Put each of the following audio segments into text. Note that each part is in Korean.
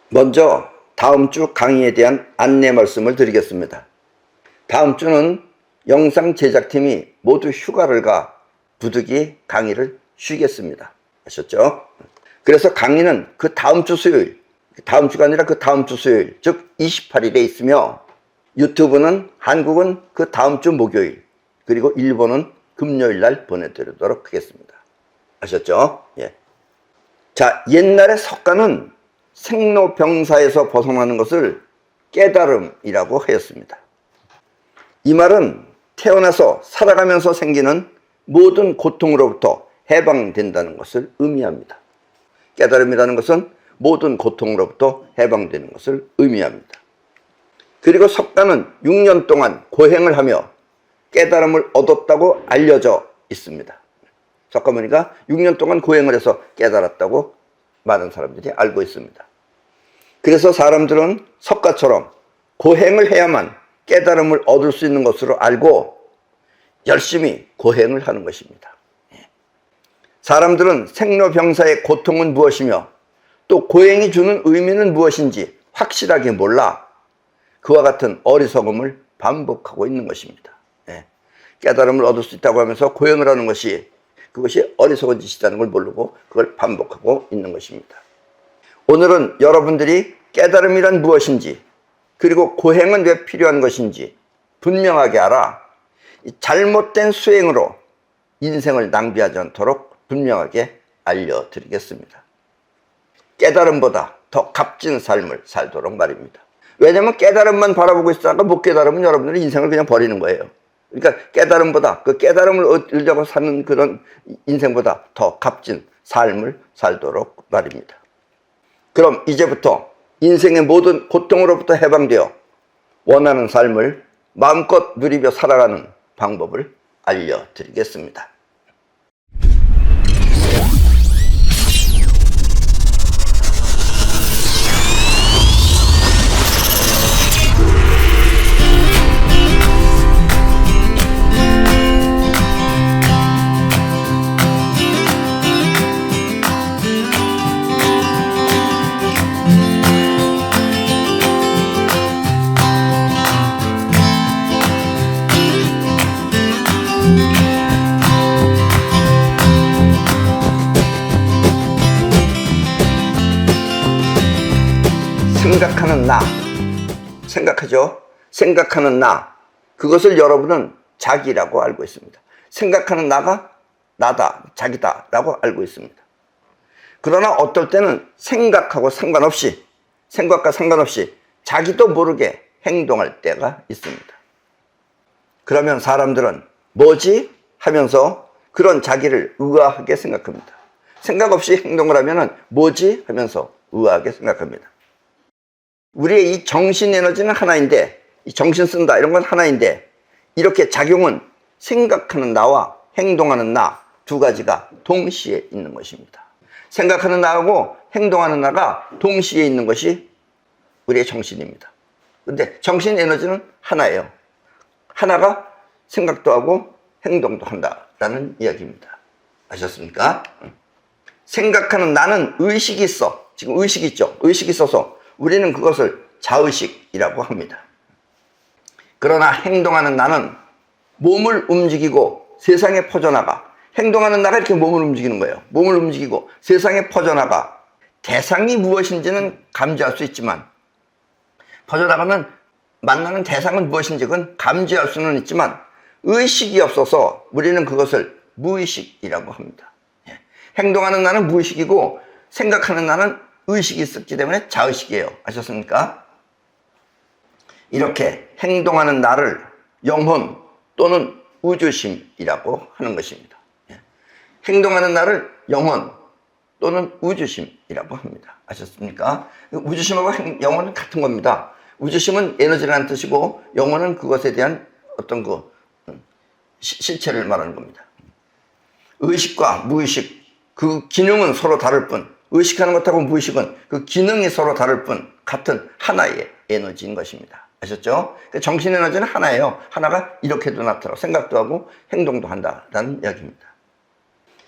먼저 다음 주 강의에 대한 안내 말씀을 드리겠습니다. 다음 주는 영상 제작팀이 모두 휴가를 가 부득이 강의를 쉬겠습니다. 아셨죠? 그래서 강의는 그 다음 주 수요일, 다음 주가 아니라 그 다음 주 수요일, 즉 28일에 있으며, 유튜브는 한국은 그 다음 주 목요일, 그리고 일본은 금요일 날 보내드리도록 하겠습니다. 아셨죠? 예. 자, 옛날에 석가는 생로병사에서 벗어나는 것을 깨달음이라고 하였습니다. 이 말은 태어나서 살아가면서 생기는 모든 고통으로부터 해방된다는 것을 의미합니다. 깨달음이라는 것은 모든 고통으로부터 해방되는 것을 의미합니다. 그리고 석가는 6년 동안 고행을 하며 깨달음을 얻었다고 알려져 있습니다. 석가모니가 6년 동안 고행을 해서 깨달았다고 많은 사람들이 알고 있습니다. 그래서 사람들은 석가처럼 고행을 해야만 깨달음을 얻을 수 있는 것으로 알고 열심히 고행을 하는 것입니다. 사람들은 생로병사의 고통은 무엇이며 또 고행이 주는 의미는 무엇인지 확실하게 몰라 그와 같은 어리석음을 반복하고 있는 것입니다. 깨달음을 얻을 수 있다고 하면서 고행을 하는 것이, 그것이 어리석은 짓이라는 걸 모르고 그걸 반복하고 있는 것입니다. 오늘은 여러분들이 깨달음이란 무엇인지, 그리고 고행은 왜 필요한 것인지 분명하게 알아 잘못된 수행으로 인생을 낭비하지 않도록 분명하게 알려드리겠습니다. 깨달음보다 더 값진 삶을 살도록 말입니다. 왜냐하면 깨달음만 바라보고 있다가 못 깨달으면 여러분들은 인생을 그냥 버리는 거예요. 그러니까 깨달음보다, 그 깨달음을 얻으려고 사는 그런 인생보다 더 값진 삶을 살도록 말입니다. 그럼 이제부터 인생의 모든 고통으로부터 해방되어 원하는 삶을 마음껏 누리며 살아가는 방법을 알려드리겠습니다. 생각하는 나, 생각하죠? 생각하는 나, 그것을 여러분은 자기라고 알고 있습니다. 생각하는 나가 나다, 자기다 라고 알고 있습니다. 그러나 어떨 때는 생각과 상관없이 자기도 모르게 행동할 때가 있습니다. 그러면 사람들은 뭐지? 하면서 그런 자기를 의아하게 생각합니다. 생각 없이 행동을 하면 뭐지? 하면서 의아하게 생각합니다. 우리의 이 정신 에너지는 하나인데, 이 정신 쓴다 이런 건 하나인데, 이렇게 작용은 생각하는 나와 행동하는 나 두 가지가 동시에 있는 것입니다. 생각하는 나하고 행동하는 나가 동시에 있는 것이 우리의 정신입니다. 그런데 정신 에너지는 하나예요. 하나가 생각도 하고 행동도 한다라는 이야기입니다. 아셨습니까? 생각하는 나는 의식이 있어. 지금 의식이 있죠. 의식이 있어서 우리는 그것을 자의식이라고 합니다. 그러나 행동하는 나는 몸을 움직이고 세상에 퍼져나가, 행동하는 나가 이렇게 몸을 움직이는 거예요. 몸을 움직이고 세상에 퍼져나가 대상이 무엇인지는 감지할 수 있지만, 퍼져나가면 만나는 대상은 무엇인지 그건 감지할 수는 있지만 의식이 없어서 우리는 그것을 무의식이라고 합니다. 행동하는 나는 무의식이고 생각하는 나는 의식이 있었기 때문에 자의식이에요. 아셨습니까? 이렇게 행동하는 나를 영혼 또는 우주심이라고 하는 것입니다. 행동하는 나를 영혼 또는 우주심이라고 합니다. 아셨습니까? 우주심하고 영혼은 같은 겁니다. 우주심은 에너지라는 뜻이고 영혼은 그것에 대한 어떤 실체를 말하는 겁니다. 의식과 무의식, 그 기능은 서로 다를 뿐, 의식하는 것하고 무의식은 그 기능이 서로 다를 뿐 같은 하나의 에너지인 것입니다. 아셨죠? 정신 에너지는 하나예요. 하나가 이렇게도 나타나고 생각도 하고 행동도 한다라는 이야기입니다.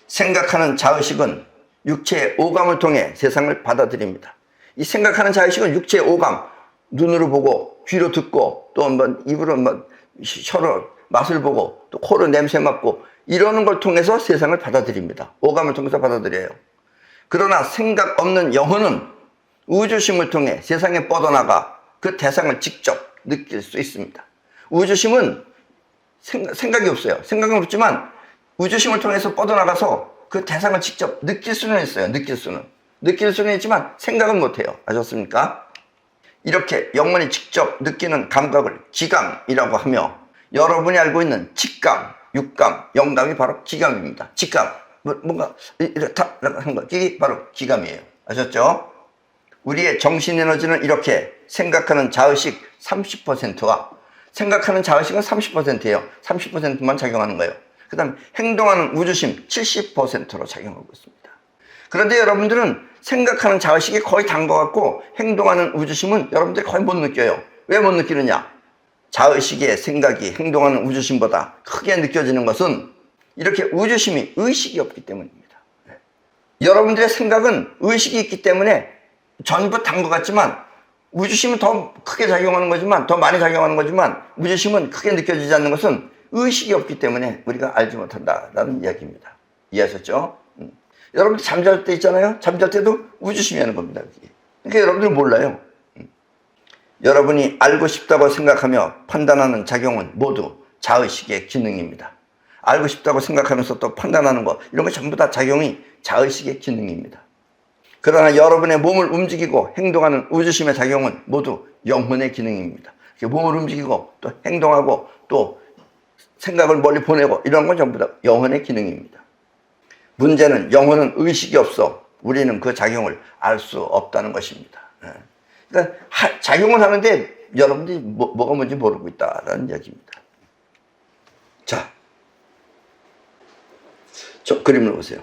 생각하는 자의식은 육체의 오감을 통해 세상을 받아들입니다. 이 생각하는 자의식은 육체의 오감, 눈으로 보고 귀로 듣고 또 한번 입으로 한번 혀로 맛을 보고 또 코로 냄새 맡고 이러는 걸 통해서 세상을 받아들입니다. 오감을 통해서 받아들여요. 그러나 생각 없는 영혼은 우주심을 통해 세상에 뻗어나가 그 대상을 직접 느낄 수 있습니다. 우주심은 생각이 없어요. 생각은 없지만 우주심을 통해서 뻗어나가서 그 대상을 직접 느낄 수는 있어요. 느낄 수는 있지만 생각은 못해요. 아셨습니까? 이렇게 영혼이 직접 느끼는 감각을 기감이라고 하며 여러분이 알고 있는 직감, 육감, 영감이 바로 기감입니다. 직감, 뭔가 이렇다 하는 거, 이게 바로 기감이에요. 아셨죠? 우리의 정신에너지는 이렇게 생각하는 자의식 30%와 생각하는 자의식은 30%예요. 30%만 작용하는 거예요. 그 다음에 행동하는 우주심 70%로 작용하고 있습니다. 그런데 여러분들은 생각하는 자의식이 거의 단 것 같고 행동하는 우주심은 여러분들이 거의 못 느껴요. 왜 못 느끼느냐? 자의식의 생각이 행동하는 우주심보다 크게 느껴지는 것은 이렇게 우주심이 의식이 없기 때문입니다. 여러분들의 생각은 의식이 있기 때문에 전부 단 것 같지만 우주심은 더 크게 작용하는 거지만 더 많이 작용하는 거지만 우주심은 크게 느껴지지 않는 것은 의식이 없기 때문에 우리가 알지 못한다라는 이야기입니다. 이해하셨죠? 여러분들 잠잘 때 있잖아요. 잠잘 때도 우주심이 하는 겁니다. 그러니까 여러분들 몰라요. 여러분이 알고 싶다고 생각하며 판단하는 작용은 모두 자의식의 기능입니다. 알고 싶다고 생각하면서 또 판단하는 거 이런 거 전부 다 작용이 자의식의 기능입니다. 그러나 여러분의 몸을 움직이고 행동하는 우주심의 작용은 모두 영혼의 기능입니다. 몸을 움직이고 또 행동하고 또 생각을 멀리 보내고 이런 건 전부 다 영혼의 기능입니다. 문제는 영혼은 의식이 없어 우리는 그 작용을 알 수 없다는 것입니다. 그러니까 작용을 하는데 여러분들이 뭐가 뭔지 모르고 있다라는 이야기입니다. 자, 저 그림을 보세요.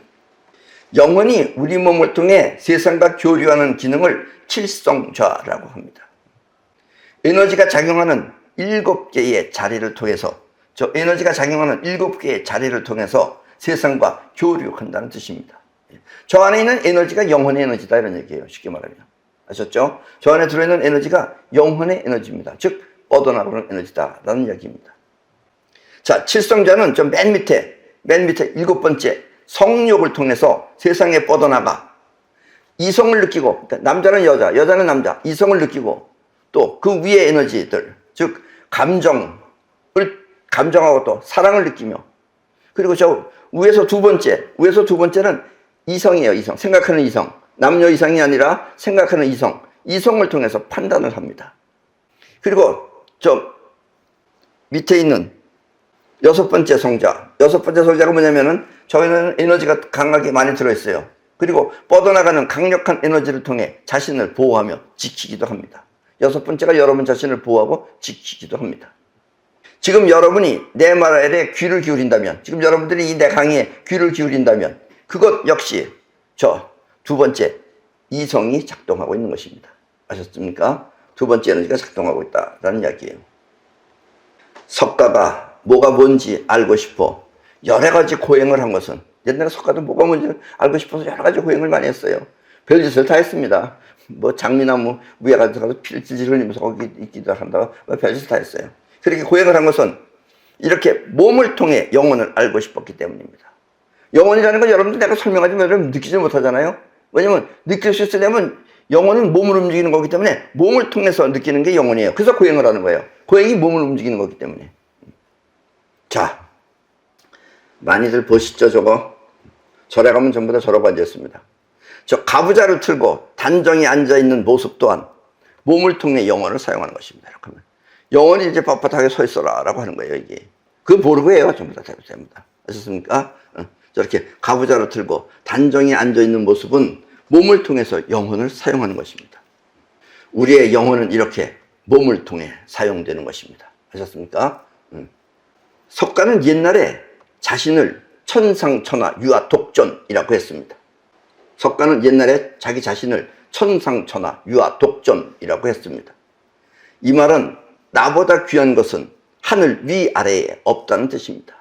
영혼이 우리 몸을 통해 세상과 교류하는 기능을 칠성좌라고 합니다. 에너지가 작용하는 7개의 자리를 통해서 세상과 교류한다는 뜻입니다. 저 안에 있는 에너지가 영혼의 에너지다 이런 얘기예요. 쉽게 말하면. 아셨죠? 저 안에 들어있는 에너지가 영혼의 에너지입니다. 즉 뻗어나가는 에너지다라는 이야기입니다. 자, 칠성좌는 저 맨 밑에 7번째 성욕을 통해서 세상에 뻗어나가 이성을 느끼고, 그러니까 남자는 여자, 여자는 남자, 이성을 느끼고 또 그 위의 에너지들, 즉 감정하고 또 사랑을 느끼며 그리고 저 위에서 두 번째는 이성이에요. 이성. 생각하는 이성. 남녀 이성이 아니라 생각하는 이성을 통해서 판단을 합니다. 그리고 저 밑에 있는 6번째 성자가 뭐냐면은 저희는 에너지가 강하게 많이 들어있어요. 그리고 뻗어나가는 강력한 에너지를 통해 자신을 보호하며 지키기도 합니다. 6번째가 여러분 자신을 보호하고 지키기도 합니다. 지금 여러분이 내 말에 귀를 기울인다면, 지금 여러분들이 이 내 강의에 귀를 기울인다면 그것 역시 저 두 번째 이성이 작동하고 있는 것입니다. 아셨습니까? 두 번째 에너지가 작동하고 있다라는 이야기예요. 석가가 뭐가 뭔지 알고 싶어 여러 가지 고행을 한 것은, 옛날에 석가도 뭐가 뭔지 알고 싶어서 여러 가지 고행을 많이 했어요. 별짓을 다 했습니다. 뭐 장미나무 위에 가서 피를 질질 흘리면서 거기 있기도 한다고 별짓을 다 했어요. 그렇게 고행을 한 것은 이렇게 몸을 통해 영혼을 알고 싶었기 때문입니다. 영혼이라는 건 여러분들 내가 설명하지만 여러분 느끼지 못하잖아요. 왜냐면 느낄 수 있으려면 영혼은 몸을 움직이는 거기 때문에 몸을 통해서 느끼는 게 영혼이에요. 그래서 고행을 하는 거예요. 고행이 몸을 움직이는 거기 때문에. 자, 많이들 보시죠. 저거 절에 가면 전부 다 저러고 앉아있습니다. 저 가부좌를 틀고 단정히 앉아있는 모습 또한 몸을 통해 영혼을 사용하는 것입니다. 이렇게 하면 영혼이 이제 뻣뻣하게 서 있어라 라고 하는 거예요. 이게 그거 모르고 해요. 전부 다 됩니다. 아셨습니까? 저렇게 가부좌를 틀고 단정히 앉아있는 모습은 몸을 통해서 영혼을 사용하는 것입니다. 우리의 영혼은 이렇게 몸을 통해 사용되는 것입니다. 아셨습니까? 석가는 옛날에 자신을 천상천하 유아독존이라고 했습니다. 석가는 옛날에 자기 자신을 천상천하 유아독존이라고 했습니다. 이 말은 나보다 귀한 것은 하늘 위아래에 없다는 뜻입니다.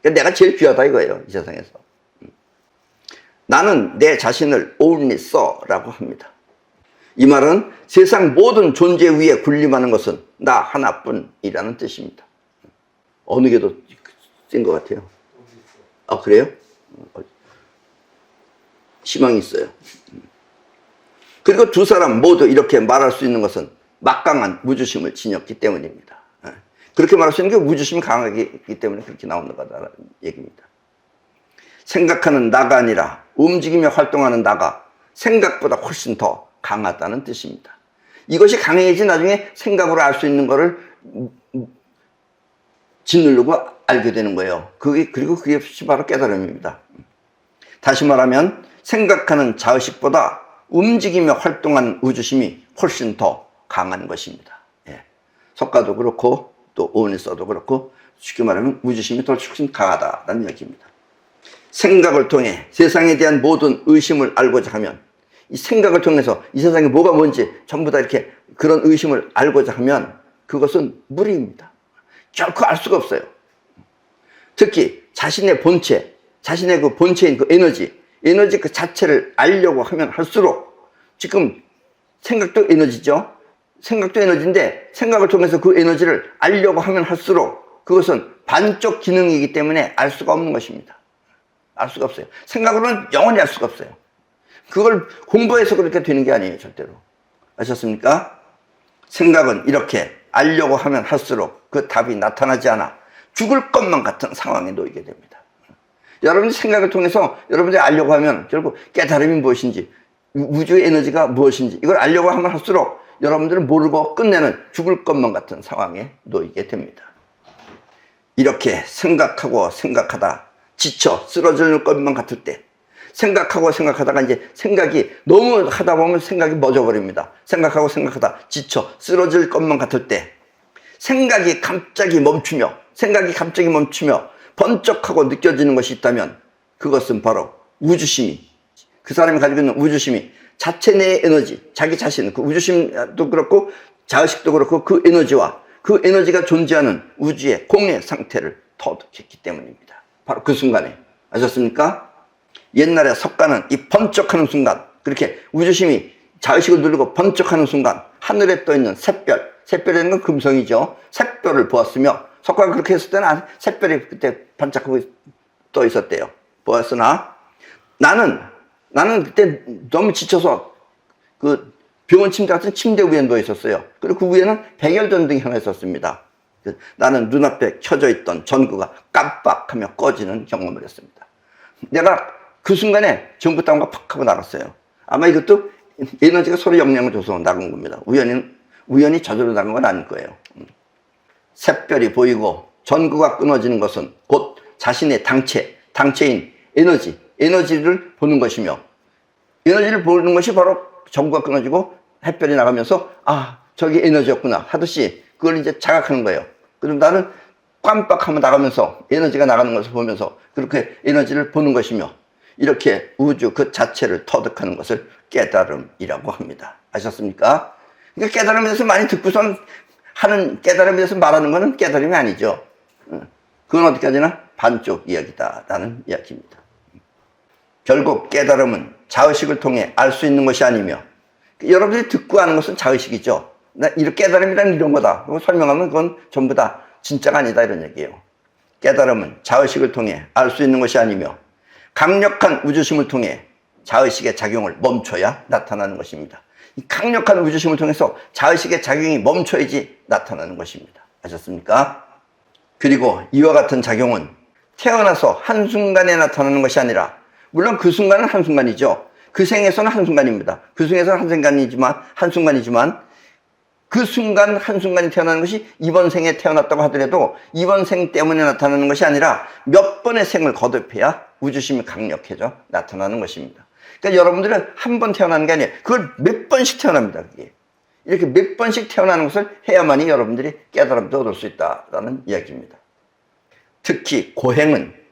그러니까 내가 제일 귀하다 이거예요. 이 세상에서. 나는 내 자신을 only so라고 합니다. 이 말은 세상 모든 존재 위에 군림하는 것은 나 하나뿐이라는 뜻입니다. 어느 게 더 센 것 같아요? 아, 그래요? 희망이 있어요. 그리고 두 사람 모두 이렇게 말할 수 있는 것은 막강한 무주심을 지녔기 때문입니다. 그렇게 말할 수 있는 게 무주심이 강하기 때문에 그렇게 나오는 거다라는 얘기입니다. 생각하는 나가 아니라 움직이며 활동하는 나가 생각보다 훨씬 더 강하다는 뜻입니다. 이것이 강해야지 나중에 생각으로 알 수 있는 거를 짓누르고 알게 되는 거예요. 그리고 그게 바로 깨달음입니다. 다시 말하면 생각하는 자의식보다 움직이며 활동하는 우주심이 훨씬 더 강한 것입니다. 예. 석가도 그렇고 또 오은일서도 그렇고 쉽게 말하면 우주심이 훨씬 강하다는 이야기입니다. 생각을 통해 세상에 대한 모든 의심을 알고자 하면 이 생각을 통해서 이 세상에 뭐가 뭔지 전부 다 이렇게 그런 의심을 알고자 하면 그것은 무리입니다. 결코 알 수가 없어요. 특히 자신의 본체, 자신의 그 본체인 그 에너지 그 자체를 알려고 하면 할수록 지금 생각도 에너지죠. 생각도 에너지인데 생각을 통해서 그 에너지를 알려고 하면 할수록 그것은 반쪽 기능이기 때문에 알 수가 없는 것입니다. 알 수가 없어요. 생각으로는 영원히 알 수가 없어요. 그걸 공부해서 그렇게 되는 게 아니에요. 절대로. 아셨습니까? 생각은 이렇게 알려고 하면 할수록 그 답이 나타나지 않아 죽을 것만 같은 상황에 놓이게 됩니다. 여러분의 생각을 통해서 여러분들이 알려고 하면 결국 깨달음이 무엇인지 우주의 에너지가 무엇인지 이걸 알려고 하면 할수록 여러분들은 모르고 끝내는 죽을 것만 같은 상황에 놓이게 됩니다. 이렇게 생각하고 생각하다 지쳐 쓰러질 것만 같을 때 생각하고 생각하다가 이제 생각이 너무 하다 보면 생각이 멎어버립니다. 생각하고 생각하다 지쳐 쓰러질 것만 같을 때 생각이 갑자기 멈추며 번쩍하고 느껴지는 것이 있다면 그것은 바로 우주심이 그 사람이 가지고 있는 우주심이 자체 내의 에너지 자기 자신 그 우주심도 그렇고 자의식도 그렇고 그 에너지와 그 에너지가 존재하는 우주의 공의 상태를 터득했기 때문입니다. 바로 그 순간에 아셨습니까? 옛날에 석가는 이 번쩍하는 순간 그렇게 우주심이 자의식을 누르고 번쩍하는 순간 하늘에 떠있는 샛별이라는 건 금성이죠. 샛별을 보았으며 석가가 그렇게 했을 때는 샛별이 그때 반짝하고 떠 있었대요. 보았으나 나는 그때 너무 지쳐서 그 병원 침대 같은 침대 위에 누워 있었어요. 그리고 그 위에는 백열전등이 하나 있었습니다. 나는 눈앞에 켜져 있던 전구가 깜빡하며 꺼지는 경험을 했습니다. 내가 그 순간에 전구 다운가 팍 하고 나갔어요. 아마 이것도 에너지가 서로 영향을 줘서 나간 겁니다. 우연히 저절로 나간 건 아닐 거예요. 샛별이 보이고 전구가 끊어지는 것은 곧 자신의 당체인 에너지를 보는 것이며 에너지를 보는 것이 바로 전구가 끊어지고 햇별이 나가면서 저기 에너지였구나 하듯이 그걸 이제 자각하는 거예요. 그럼 나는 깜빡하면 나가면서 에너지가 나가는 것을 보면서 그렇게 에너지를 보는 것이며 이렇게 우주 그 자체를 터득하는 것을 깨달음이라고 합니다. 아셨습니까? 그러니까 깨달음에 대해서 많이 듣고선 하는 깨달음에 대해서 말하는 것은 깨달음이 아니죠. 그건 어디까지나 반쪽 이야기다라는 이야기입니다. 결국 깨달음은 자의식을 통해 알 수 있는 것이 아니며 여러분들이 듣고 아는 것은 자의식이죠. 이렇게 깨달음이란 이런 거다. 그거 설명하면 그건 전부 다 진짜가 아니다 이런 얘기예요. 깨달음은 자의식을 통해 알 수 있는 것이 아니며 강력한 우주심을 통해 자의식의 작용을 멈춰야 나타나는 것입니다. 이 강력한 우주심을 통해서 자의식의 작용이 멈춰야지 나타나는 것입니다. 아셨습니까? 그리고 이와 같은 작용은 태어나서 한순간에 나타나는 것이 아니라 물론 그 순간은 한순간이죠. 그 생에서는 한순간입니다. 그 중에서는 한순간이지만 그 순간 한순간이 태어나는 것이 이번 생에 태어났다고 하더라도 이번 생 때문에 나타나는 것이 아니라 몇 번의 생을 거듭해야 우주심이 강력해져 나타나는 것입니다. 그러니까 여러분들은 한 번 태어나는 게 아니에요. 그걸 몇 번씩 태어납니다. 그게. 이렇게 몇 번씩 태어나는 것을 해야만이 여러분들이 깨달음도 얻을 수 있다라는 이야기입니다. 특히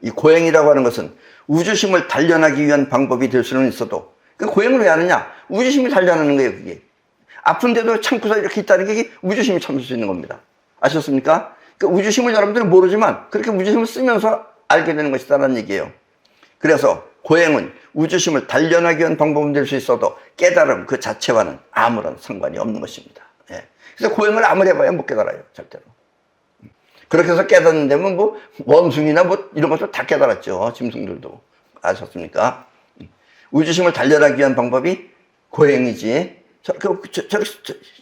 이 고행이라고 하는 것은 우주심을 단련하기 위한 방법이 될 수는 있어도 그 고행을 왜 하느냐? 우주심이 단련하는 거예요. 그게. 아픈데도 참고서 이렇게 있다는 게 우주심이 참을 수 있는 겁니다. 아셨습니까? 그 우주심을 여러분들은 모르지만 그렇게 우주심을 쓰면서 알게 되는 것이다라는 얘기예요. 그래서 고행은 우주심을 단련하기 위한 방법은 될 수 있어도 깨달음 그 자체와는 아무런 상관이 없는 것입니다. 예. 그래서 고행을 아무리 해봐야 못 깨달아요, 절대로. 그렇게 해서 깨닫는 데면 뭐 원숭이나 뭐 이런 것도 다 깨달았죠. 짐승들도. 아셨습니까? 우주심을 단련하기 위한 방법이 고행이지.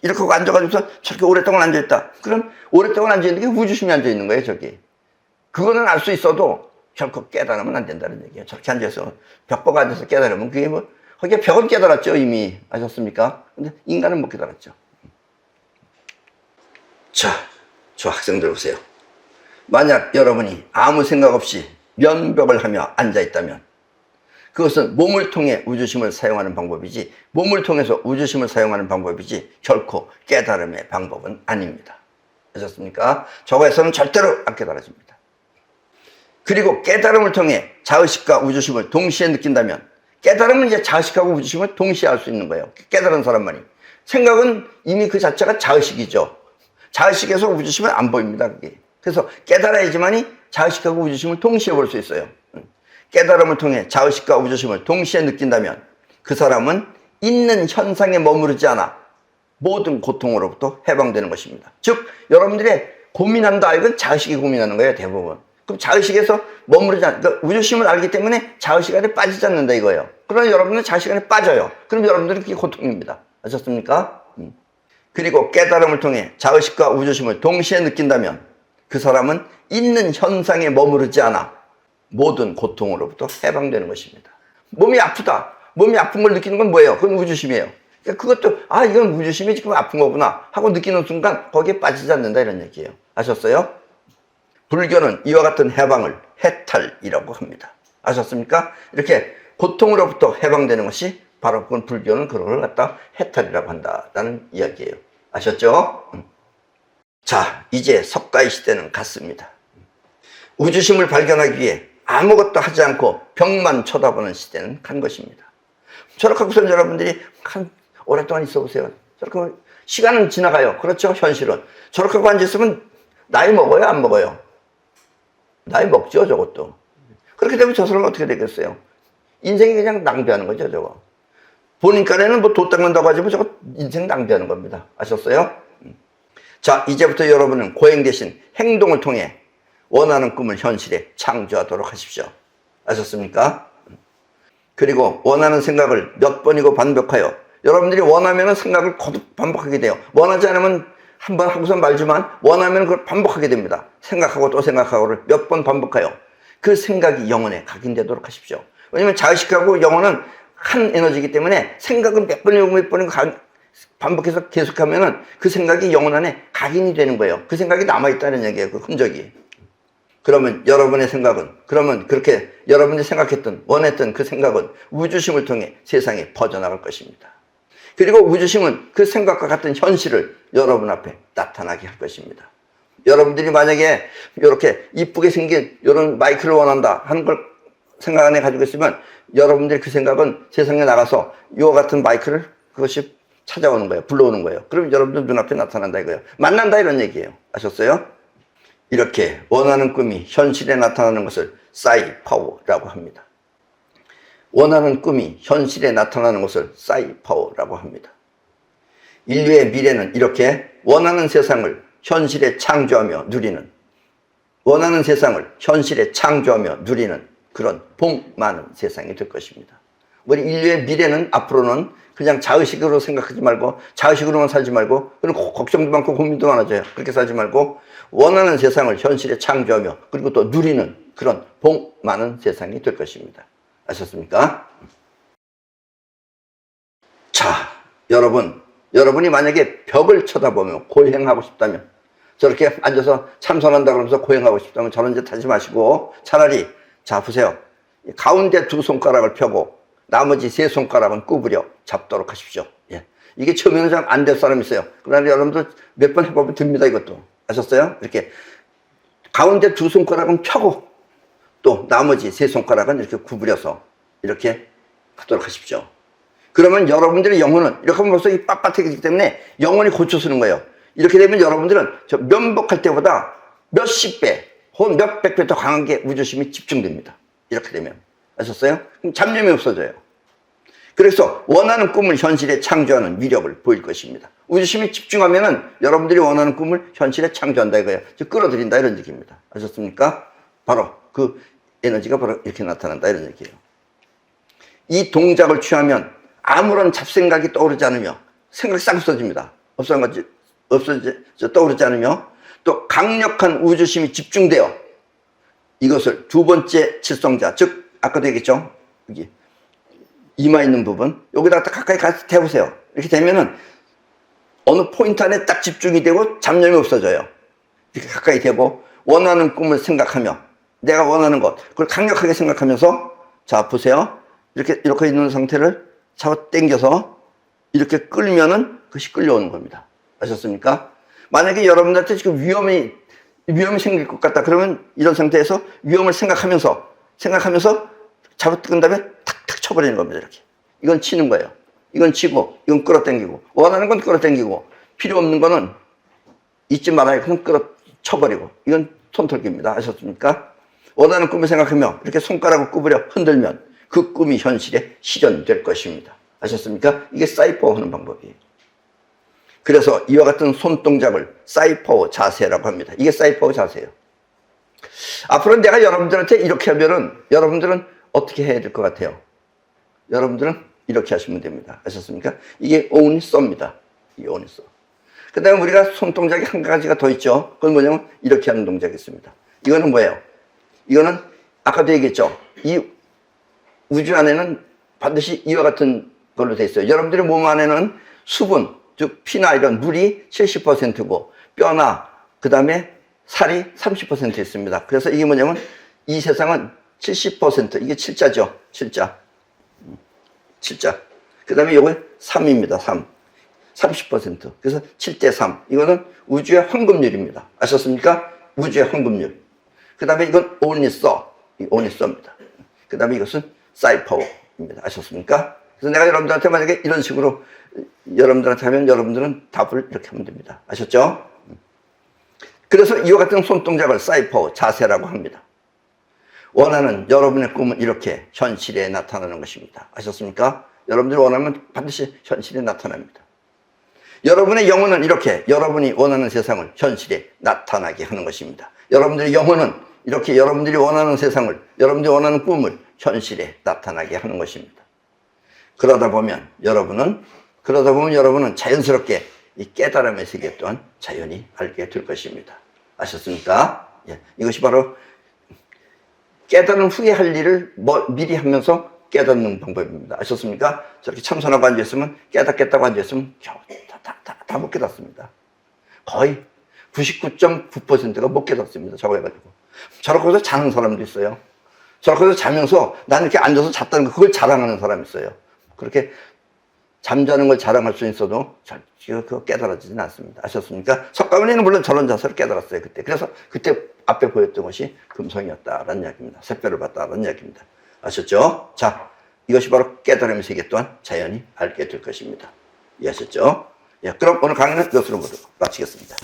이렇게 앉아가지고서 저렇게 오랫동안 앉아있다. 그럼 오랫동안 앉아있는 게 우주심이 앉아있는 거예요, 저기. 그거는 알 수 있어도 결코 깨달으면 안 된다는 얘기예요. 저렇게 앉아서 벽 보고 앉아서 깨달으면 그게 뭐, 거기에 벽은 깨달았죠, 이미. 아셨습니까? 근데 인간은 못 깨달았죠. 자, 저 학생들 보세요. 만약 여러분이 아무 생각 없이 면벽을 하며 앉아있다면 그것은 몸을 통해 우주심을 사용하는 방법이지, 몸을 통해서 우주심을 사용하는 방법이지 결코 깨달음의 방법은 아닙니다. 아셨습니까? 저거에서는 절대로 안 깨달아집니다. 그리고 깨달음을 통해 자의식과 우주심을 동시에 느낀다면, 깨달음은 이제 자의식하고 우주심을 동시에 할 수 있는 거예요. 깨달은 사람만이. 생각은 이미 그 자체가 자의식이죠. 자의식에서 우주심은 안 보입니다, 그게. 그래서 깨달아야지만이 자의식하고 우주심을 동시에 볼 수 있어요. 깨달음을 통해 자의식과 우주심을 동시에 느낀다면 그 사람은 있는 현상에 머무르지 않아 모든 고통으로부터 해방되는 것입니다. 즉, 여러분들의 고민한다 이건 자의식이 고민하는 거예요, 대부분. 그럼 자의식에서 머무르지 않아, 그러니까 우주심을 알기 때문에 자의식 안에 빠지지 않는다 이거예요. 그러나 여러분은 자의식 안에 빠져요. 그럼 여러분들은 그게 고통입니다. 아셨습니까? 그리고 깨달음을 통해 자의식과 우주심을 동시에 느낀다면 그 사람은 있는 현상에 머무르지 않아 모든 고통으로부터 해방되는 것입니다. 몸이 아프다. 몸이 아픈 걸 느끼는 건 뭐예요? 그건 우주심이에요. 그러니까 그것도 이건 우주심이 지금 아픈 거구나 하고 느끼는 순간 거기에 빠지지 않는다 이런 얘기예요. 아셨어요? 불교는 이와 같은 해방을 해탈이라고 합니다. 아셨습니까? 이렇게 고통으로부터 해방되는 것이 바로 그건 불교는 그런 걸 갖다 해탈이라고 한다는 이야기예요. 아셨죠? 자, 이제 석가의 시대는 갔습니다. 우주심을 발견하기 위해 아무것도 하지 않고 벽만 쳐다보는 시대는 간 것입니다. 저렇게 하고서 여러분들이 오랫동안 있어 보세요. 저렇게 시간은 지나가요. 그렇죠? 현실은. 저렇게 하고 앉아있으면 나이 먹어요? 안 먹어요? 나이 먹죠, 저것도. 그렇게 되면 저 사람은 어떻게 되겠어요? 인생이 그냥 낭비하는 거죠, 저거. 본인 간에는 뭐 도 닦는다고 하지만 저거 인생 낭비하는 겁니다. 아셨어요? 자, 이제부터 여러분은 고행 대신 행동을 통해 원하는 꿈을 현실에 창조하도록 하십시오. 아셨습니까? 그리고 원하는 생각을 몇 번이고 반복하여, 여러분들이 원하면 생각을 거듭 반복하게 돼요. 원하지 않으면 한 번 하고서 말지만 원하면 그걸 반복하게 됩니다. 생각하고 또 생각하고를 몇 번 반복하여 그 생각이 영혼에 각인되도록 하십시오. 왜냐하면 자의식하고 영혼은 한 에너지이기 때문에 생각은 몇 번이고 몇 번이고 반복해서 계속하면은 그 생각이 영혼 안에 각인이 되는 거예요. 그 생각이 남아있다는 얘기예요. 그 흔적이. 그러면 여러분의 생각은, 그러면 그렇게 여러분이 생각했던, 원했던 그 생각은 우주심을 통해 세상에 퍼져나갈 것입니다. 그리고 우주심은 그 생각과 같은 현실을 여러분 앞에 나타나게 할 것입니다. 여러분들이 만약에 이렇게 이쁘게 생긴 이런 마이크를 원한다 하는 걸 생각 안에 가지고 있으면 여러분들이 그 생각은 세상에 나가서 이와 같은 마이크를 그것이 찾아오는 거예요. 불러오는 거예요. 그럼 여러분들 눈앞에 나타난다 이거예요. 만난다 이런 얘기예요. 아셨어요? 이렇게 원하는 꿈이 현실에 나타나는 것을 사이파워라고 합니다. 원하는 꿈이 현실에 나타나는 것을 사이파워라고 합니다. 인류의 미래는 이렇게 원하는 세상을 현실에 창조하며 누리는, 원하는 세상을 현실에 창조하며 누리는 그런 복 많은 세상이 될 것입니다. 우리 인류의 미래는 앞으로는 그냥 자의식으로 생각하지 말고, 자의식으로만 살지 말고, 그리고 걱정도 많고 고민도 많아져요. 그렇게 살지 말고 원하는 세상을 현실에 창조하며 그리고 또 누리는 그런 복 많은 세상이 될 것입니다. 아셨습니까? 자, 여러분이 만약에 벽을 쳐다보며 고행하고 싶다면, 저렇게 앉아서 참선한다 그러면서 고행하고 싶다면 저런 짓 하지 마시고 차라리, 자 보세요, 가운데 두 손가락을 펴고 나머지 세 손가락은 구부려 잡도록 하십시오. 예. 이게 처음에는 잘 안 될 사람이 있어요. 그러나 여러분들 몇 번 해보면 됩니다, 이것도. 아셨어요? 이렇게 가운데 두 손가락은 펴고 또 나머지 세 손가락은 이렇게 구부려서 이렇게 하도록 하십시오. 그러면 여러분들의 영혼은, 이렇게 하면 벌써 이 빳빳해지기 때문에 영혼이 고쳐 쓰는 거예요. 이렇게 되면 여러분들은 저 면복할 때보다 몇십 배 혹은 몇백 배 더 강하게 우주심이 집중됩니다. 이렇게 되면. 아셨어요? 그럼 잡념이 없어져요. 그래서 원하는 꿈을 현실에 창조하는 위력을 보일 것입니다. 우주심이 집중하면은 여러분들이 원하는 꿈을 현실에 창조한다 이거예요. 즉 끌어들인다 이런 얘기입니다. 아셨습니까? 바로 그 에너지가 바로 이렇게 나타난다 이런 얘기예요. 이 동작을 취하면 아무런 잡생각이 떠오르지 않으며 생각이 싹 없어집니다. 떠오르지 않으며 또 강력한 우주심이 집중되어 이것을 두 번째 칠성자, 즉 아까도 얘기했죠. 여기 이마 있는 부분 여기다 가까이 가서 대보세요. 이렇게 되면은 어느 포인트 안에 딱 집중이 되고 잡념이 없어져요. 이렇게 가까이 대고 원하는 꿈을 생각하며 내가 원하는 것 그걸 강력하게 생각하면서 자 보세요. 이렇게 있는 상태를 잡아 당겨서 이렇게 끌면은 그것이 끌려오는 겁니다. 아셨습니까? 만약에 여러분들한테 지금 위험이 생길 것 같다 그러면 이런 상태에서 위험을 생각하면서 잡아 뜯은 다음에 탁탁 쳐버리는 겁니다. 이렇게 이건 치는 거예요. 이건 치고 이건 끌어당기고 원하는 건 끌어당기고 필요 없는 거는 잊지 말아요. 그냥 쳐버리고 이건 손털기입니다. 아셨습니까? 원하는 꿈을 생각하며 이렇게 손가락을 구부려 흔들면 그 꿈이 현실에 실현될 것입니다. 아셨습니까? 이게 사이퍼 하는 방법이에요. 그래서 이와 같은 손동작을 사이퍼 자세라고 합니다. 이게 사이퍼 자세예요. 앞으로 내가 여러분들한테 이렇게 하면은 여러분들은 어떻게 해야 될 것 같아요? 여러분들은 이렇게 하시면 됩니다. 아셨습니까? 이게 only so입니다. 이게 only so. 그 다음에 우리가 손동작이 한 가지가 더 있죠. 그건 뭐냐면 이렇게 하는 동작이 있습니다. 이거는 뭐예요? 이거는 아까도 얘기했죠. 이 우주 안에는 반드시 이와 같은 걸로 돼 있어요. 여러분들의 몸 안에는 수분, 즉 피나 이런 물이 70%고 뼈나 그 다음에 살이 30% 있습니다. 그래서 이게 뭐냐면 이 세상은 70% 이게 7자죠. 7자. 그 다음에 요게 3입니다. 30%. 그래서 7대3. 이거는 우주의 황금률입니다. 아셨습니까? 우주의 황금률. 그 다음에 이건 only so. only so입니다. 그 다음에 이것은 사이퍼입니다. 아셨습니까? 그래서 내가 여러분들한테 만약에 이런 식으로 여러분들한테 하면 여러분들은 답을 이렇게 하면 됩니다. 아셨죠? 그래서 이와 같은 손동작을 사이퍼 자세라고 합니다. 원하는 여러분의 꿈은 이렇게 현실에 나타나는 것입니다. 아셨습니까? 여러분들이 원하면 반드시 현실에 나타납니다. 여러분의 영혼은 이렇게 여러분이 원하는 세상을 현실에 나타나게 하는 것입니다. 여러분들의 영혼은 이렇게 여러분들이 원하는 세상을, 여러분들이 원하는 꿈을 현실에 나타나게 하는 것입니다. 그러다 보면 여러분은 자연스럽게 이 깨달음의 세계 또한 자연히 알게 될 것입니다. 아셨습니까? 예, 이것이 바로 깨달은 후에 할 일을 미리 하면서 깨닫는 방법입니다. 아셨습니까? 저렇게 참선하고 앉아있으면 깨닫겠다고 앉아있으면 겨우 다 못 깨닫습니다. 거의 99.9%가 못 깨닫습니다. 저거 해가지고. 저렇게 해서 자는 사람도 있어요. 저렇게 해서 자면서 나는 이렇게 앉아서 잤다는 거 그걸 자랑하는 사람이 있어요. 그렇게 잠자는 걸 자랑할 수 있어도 그거 깨달아지진 않습니다. 아셨습니까? 석가모니는 물론 저런 자세를 깨달았어요. 그래서 그때 앞에 보였던 것이 금성이었다라는 이야기입니다. 새별을 봤다라는 이야기입니다. 아셨죠? 자, 이것이 바로 깨달음의 세계 또한 자연히 알게 될 것입니다. 이해하셨죠? 예, 그럼 오늘 강의는 이것으로 모두 마치겠습니다.